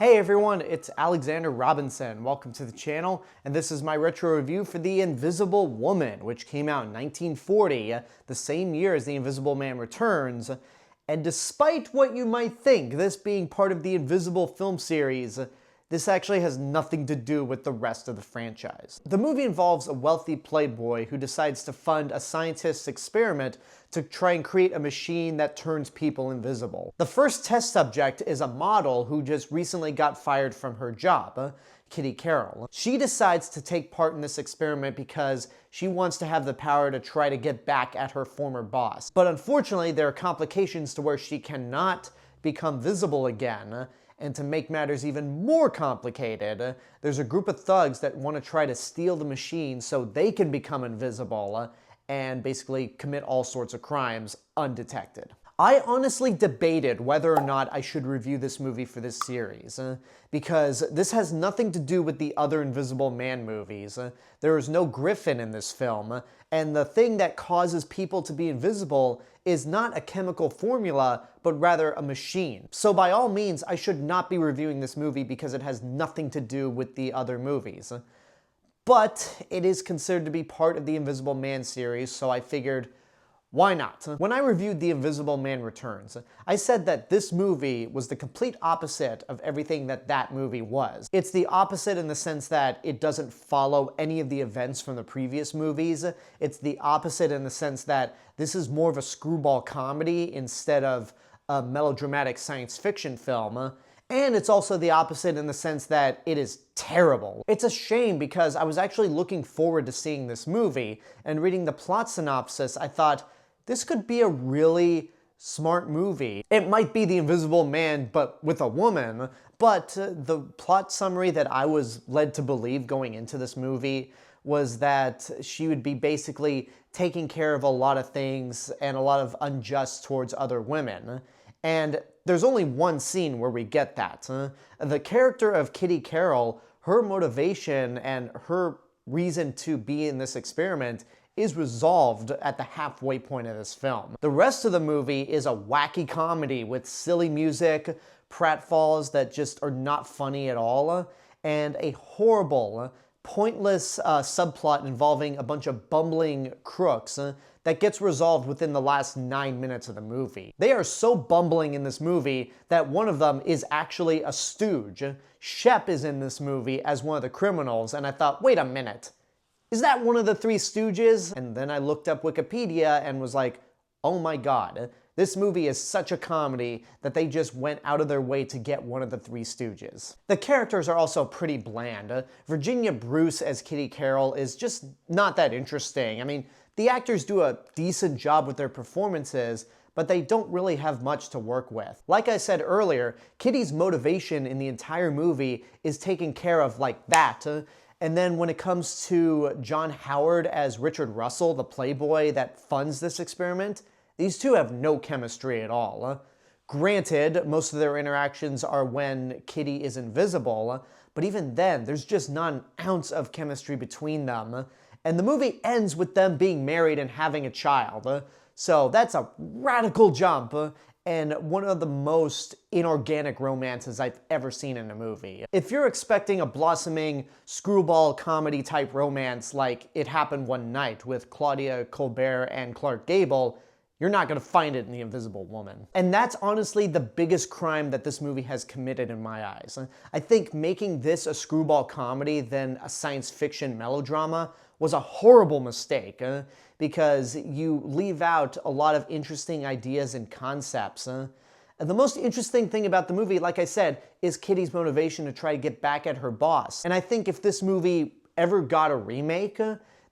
Hey everyone, it's Alexander Robinson. Welcome to the channel, and this is my retro review for The Invisible Woman, which came out in 1940, the same year as The Invisible Man Returns. And despite what you might think, this being part of the Invisible film series, this actually has nothing to do with the rest of the franchise. The movie involves a wealthy playboy who decides to fund a scientist's experiment to try and create a machine that turns people invisible. The first test subject is a model who just recently got fired from her job, Kitty Carroll. She decides to take part in this experiment because she wants to have the power to try to get back at her former boss. But unfortunately, there are complications to where she cannot become visible again. And to make matters even more complicated, there's a group of thugs that want to try to steal the machine so they can become invisible and basically commit all sorts of crimes undetected. I honestly debated whether or not I should review this movie for this series, because this has nothing to do with the other Invisible Man movies. There is no Griffin in this film, and the thing that causes people to be invisible is not a chemical formula, but rather a machine. So by all means, I should not be reviewing this movie because it has nothing to do with the other movies. But it is considered to be part of the Invisible Man series, so I figured, why not? When I reviewed The Invisible Man Returns, I said that this movie was the complete opposite of everything that movie was. It's the opposite in the sense that it doesn't follow any of the events from the previous movies. It's the opposite in the sense that this is more of a screwball comedy instead of a melodramatic science fiction film. And it's also the opposite in the sense that it is terrible. It's a shame because I was actually looking forward to seeing this movie, and reading the plot synopsis, I thought, this could be a really smart movie. It might be The Invisible Man, but with a woman, but the plot summary that I was led to believe going into this movie was that she would be basically taking care of a lot of things and a lot of unjust towards other women. And there's only one scene where we get that. The character of Kitty Carroll, her motivation and her reason to be in this experiment is resolved at the halfway point of this film. The rest of the movie is a wacky comedy with silly music, pratfalls that just are not funny at all, and a horrible, pointless subplot involving a bunch of bumbling crooks that gets resolved within the last 9 minutes of the movie. They are so bumbling in this movie that one of them is actually a stooge. Shep is in this movie as one of the criminals, and I thought, wait a minute. Is that one of the Three Stooges? And then I looked up Wikipedia and was like, oh my god, this movie is such a comedy that they just went out of their way to get one of the Three Stooges. The characters are also pretty bland. Virginia Bruce as Kitty Carroll is just not that interesting. I mean, the actors do a decent job with their performances, but they don't really have much to work with. Like I said earlier, Kitty's motivation in the entire movie is taken care of like that. And then when it comes to John Howard as Richard Russell, the playboy that funds this experiment, these two have no chemistry at all. Granted, most of their interactions are when Kitty is invisible, but even then, there's just not an ounce of chemistry between them. And the movie ends with them being married and having a child. So that's a radical jump, and one of the most inorganic romances I've ever seen in a movie. If you're expecting a blossoming screwball comedy type romance like It Happened One Night with Claudia Colbert and Clark Gable, you're not gonna find it in The Invisible Woman. And that's honestly the biggest crime that this movie has committed in my eyes. I think making this a screwball comedy than a science fiction melodrama was a horrible mistake, because you leave out a lot of interesting ideas and concepts. And the most interesting thing about the movie, like I said, is Kitty's motivation to try to get back at her boss. And I think if this movie ever got a remake,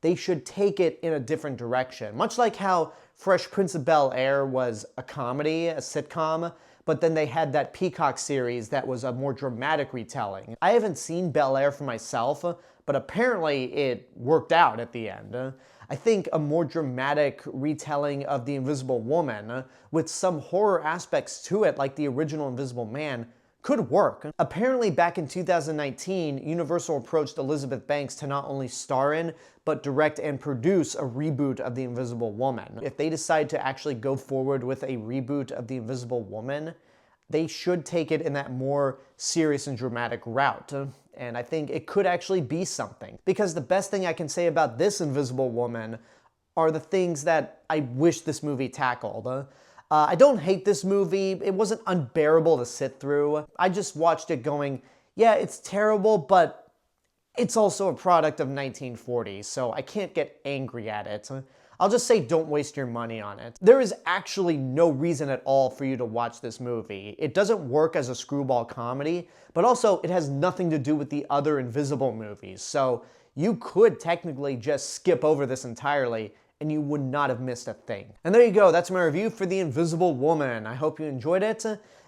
they should take it in a different direction. Much like how Fresh Prince of Bel-Air was a comedy, a sitcom, but then they had that Peacock series that was a more dramatic retelling. I haven't seen Bel-Air for myself, but apparently it worked out at the end. I think a more dramatic retelling of The Invisible Woman, with some horror aspects to it like the original Invisible Man, could work. Apparently back in 2019, Universal approached Elizabeth Banks to not only star in, but direct and produce a reboot of The Invisible Woman. If they decide to actually go forward with a reboot of The Invisible Woman, they should take it in that more serious and dramatic route. And I think it could actually be something. Because the best thing I can say about this Invisible Woman are the things that I wish this movie tackled. I don't hate this movie. It wasn't unbearable to sit through. I just watched it going, yeah, it's terrible, but it's also a product of 1940, so I can't get angry at it. I'll just say don't waste your money on it. There is actually no reason at all for you to watch this movie. It doesn't work as a screwball comedy, but also it has nothing to do with the other Invisible movies, so you could technically just skip over this entirely and you would not have missed a thing. And there you go, that's my review for The Invisible Woman. I hope you enjoyed it.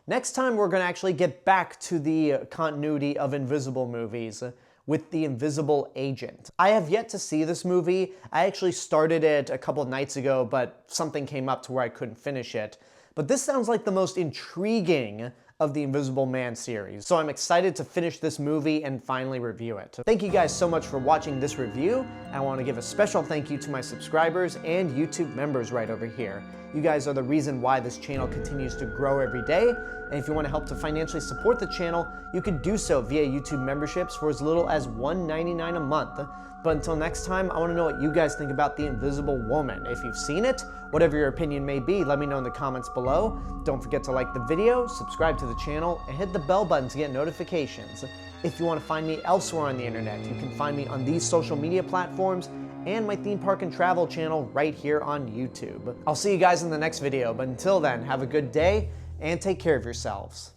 Next time we're gonna actually get back to the continuity of Invisible movies with The Invisible Agent. I have yet to see this movie. I actually started it a couple of nights ago, but something came up to where I couldn't finish it. But this sounds like the most intriguing of the Invisible Man series. So I'm excited to finish this movie and finally review it. Thank you guys so much for watching this review. I want to give a special thank you to my subscribers and YouTube members right over here. You guys are the reason why this channel continues to grow every day. And if you want to help to financially support the channel, you can do so via YouTube memberships for as little as $1.99 a month. But until next time, I want to know what you guys think about The Invisible Woman. If you've seen it, whatever your opinion may be, let me know in the comments below. Don't forget to like the video, subscribe to the channel, and hit the bell button to get notifications. If you want to find me elsewhere on the internet, you can find me on these social media platforms and my theme park and travel channel right here on YouTube. I'll see you guys in the next video, but until then, have a good day and take care of yourselves.